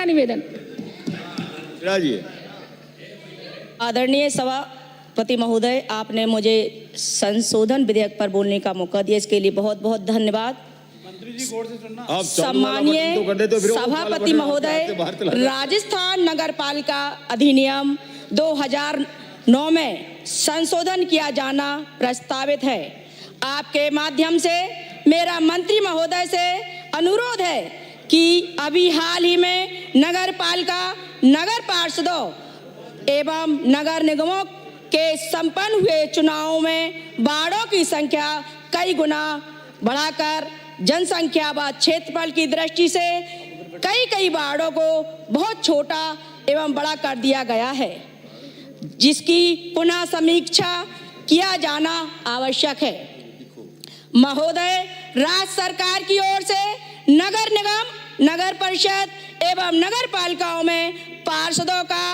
मेरा निवेदन। आदरणीय सभापति महोदय, आपने मुझे संशोधन विधेयक पर बोलने का मौका दिया, इसके लिए बहुत बहुत धन्यवाद। सम्मानीय सभापति महोदय, राजस्थान नगरपालिका अधिनियम 2009 में संशोधन किया जाना प्रस्तावित है। आपके माध्यम से मेरा मंत्री महोदय से अनुरोध है कि अभी हाल ही में नगरपालिका, नगर पार्षदों एवं नगर निगमों के संपन्न हुए चुनावों में वार्डों की संख्या कई गुना बढ़ाकर जनसंख्या व क्षेत्रफल की दृष्टि से कई वार्डों को बहुत छोटा एवं बड़ा कर दिया गया है, जिसकी पुनः समीक्षा किया जाना आवश्यक है। महोदय, राज्य सरकार की ओर से नगर निगम, नगर परिषद एवं नगर पालिकाओं में पार्षदों का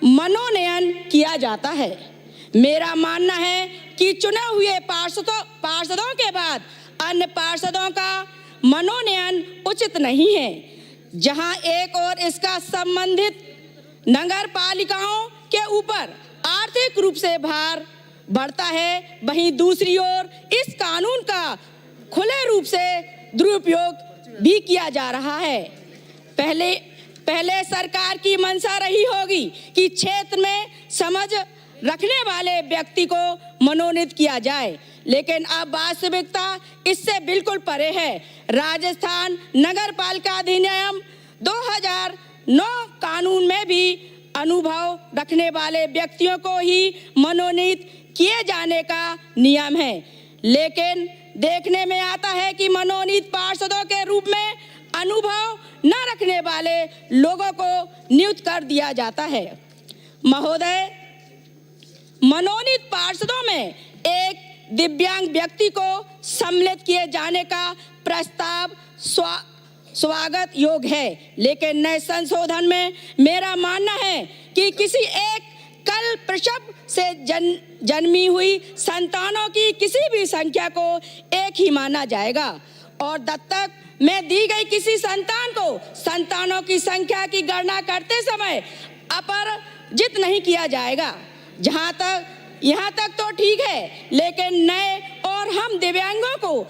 मनोनयन किया जाता है। मेरा मानना है कि चुने हुए पार्षदों के बाद अन्य पार्षदों का मनोनयन उचित नहीं है। जहां एक और इसका संबंधित नगर पालिकाओं के ऊपर आर्थिक रूप से भार बढ़ता है, वहीं दूसरी ओर इस कानून का खुले रूप से दुरुपयोग भी किया जा रहा है। पहले सरकार की मंशा रही होगी कि क्षेत्र में समझ रखने वाले व्यक्ति को मनोनीत किया जाए, लेकिन अब वास्तविकता इससे बिल्कुल परे है। राजस्थान नगरपालिका अधिनियम 2009 कानून में भी अनुभव रखने वाले व्यक्तियों को ही मनोनीत किए जाने का नियम है, लेकिन देखने में आता है कि मनोनीत पार्षदों के रूप में अनुभव न रखने वाले लोगों को नियुक्त कर दिया जाता है। महोदय, मनोनीत पार्षदों में एक दिव्यांग व्यक्ति को सम्मिलित किए जाने का प्रस्ताव स्वागत योग्य है, लेकिन नए संशोधन में मेरा मानना है कि किसी एक कल प्रसव से जन्मी हुई संतानों की किसी भी संख्या को एक ही माना जाएगा और दत्तक में दी गई किसी संतान को संतानों की संख्या की गणना करते समय अपरजित नहीं किया जाएगा। यहाँ तक तो ठीक है, लेकिन नए और हम दिव्यांगों को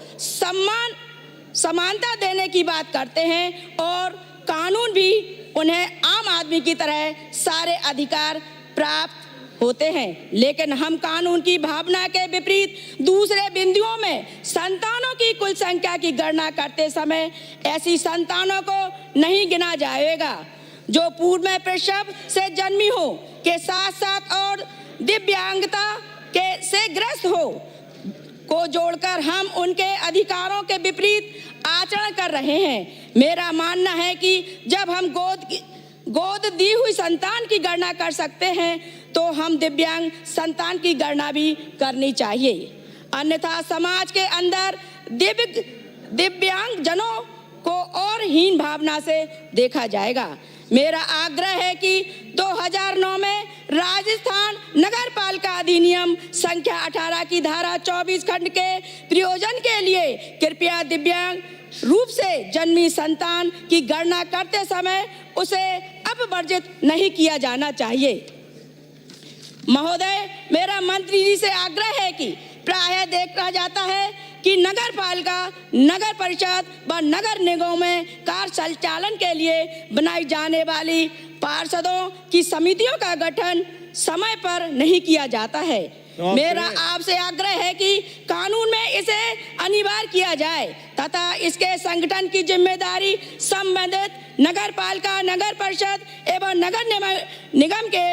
समानता देने की बात करते हैं और कानून भी उन्हें आम आदमी की तरह सारे अधिकार प्राप्त होते हैं, लेकिन हम कानून की भावना के विपरीत दूसरे बिंदुओं में संतानों की कुल संख्या की गणना करते समय ऐसी संतानों को नहीं गिना जाएगा जो पूर्व में प्रसव से जन्मी हो के साथ साथ और दिव्यांगता से ग्रस्त हो को जोड़कर हम उनके अधिकारों के विपरीत आचरण कर रहे हैं। मेरा मानना है कि जब हम गोद दी हुई संतान की गणना कर सकते हैं तो हम दिव्यांग संतान की गणना भी करनी चाहिए, अन्यथा समाज के अंदर दिव्यांग जनों को और हीन भावना से देखा जाएगा। मेरा आग्रह है कि 2009 में राजस्थान नगरपालिका अधिनियम संख्या 18 की धारा 24 खंड के प्रयोजन के लिए कृपया दिव्यांग रूप से जन्मी संतान की गणना करते समय उसे अपवर्जित नहीं किया जाना चाहिए। महोदय, मेरा मंत्री जी से आग्रह है कि प्रायः देखा जाता है कि नगर पालिका, नगर परिषद व नगर निगमों में कार्य संचालन के लिए बनाई जाने वाली पार्षदों की समितियों का गठन समय पर नहीं किया जाता है। मेरा आपसे आग्रह है कि कानून में इसे अनिवार्य किया जाए तथा इसके संगठन की जिम्मेदारी संबंधित नगर पालिका, नगर परिषद एवं नगर निगम के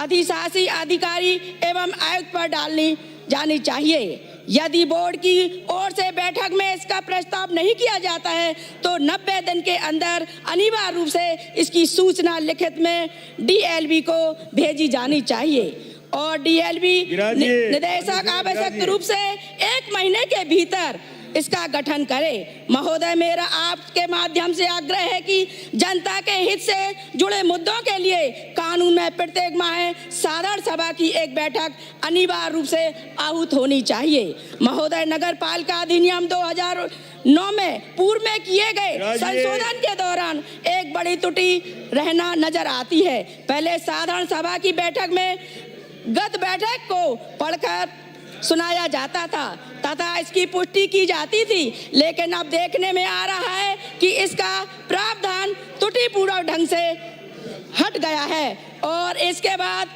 अधिशासी अधिकारी एवं आयुक्त पर डालनी जानी चाहिए। यदि बोर्ड की ओर से बैठक में इसका प्रस्ताव नहीं किया जाता है तो 90 दिन के अंदर अनिवार्य रूप से इसकी सूचना लिखित में DLB को भेजी जानी चाहिए और DLB निदेशक आवश्यक रूप से 1 महीने के भीतर इसका गठन करे। महोदय, मेरा आपके माध्यम से आग्रह है कि जनता के हित से जुड़े मुद्दों के लिए कानून में प्रत्येक माह साधारण सभा की एक बैठक अनिवार्य रूप से आहूत होनी चाहिए। महोदय, नगर पालिका अधिनियम 2009 में पूर्व में किए गए संशोधन के दौरान एक बड़ी त्रुटि रहना नजर आती है। पहले साधारण सभा की बैठक में गत बैठक को पढ़कर सुनाया जाता था तथा इसकी पुष्टि की जाती थी, लेकिन अब देखने में आ रहा है कि इसका प्रावधान त्रुटिपूर्ण ढंग से हट गया है और इसके बाद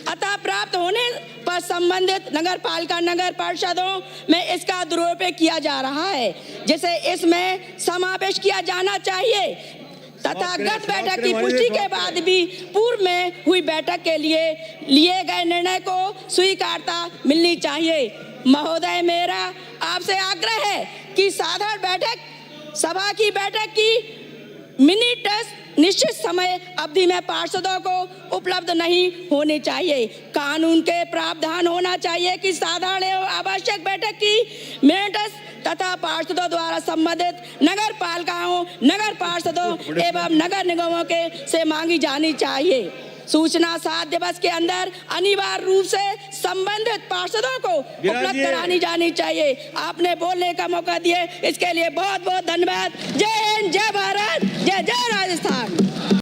अतः प्राप्त होने पर संबंधित नगर पालिका नगर परिषदों में इसका दुरुपयोग किया जा रहा है, जिसे इसमें समावेश किया जाना चाहिए तथा गत बैठक की पुष्टि के बाद भी पूर्व में हुई बैठक के लिए गए निर्णय को स्वीकारता मिलनी चाहिए। महोदय, मेरा आपसे आग्रह है कि साधारण बैठक सभा की बैठक की मिनट्स निश्चित समय अवधि में पार्षदों को उपलब्ध नहीं होने चाहिए। कानून के प्रावधान होना चाहिए कि साधारण एवं आवश्यक बैठक की मिनट्स तथा पार्षदों द्वारा संबंधित नगर पालिकाओं, नगर पार्षदों एवं नगर निगमों के से मांगी जानी चाहिए। सूचना 7 दिवस के अंदर अनिवार्य रूप से संबंधित पार्षदों को उपलब्ध करानी जानी चाहिए। आपने बोलने का मौका दिए, इसके लिए बहुत बहुत धन्यवाद। जय हिंद, जय भारत, जय जय राजस्थान।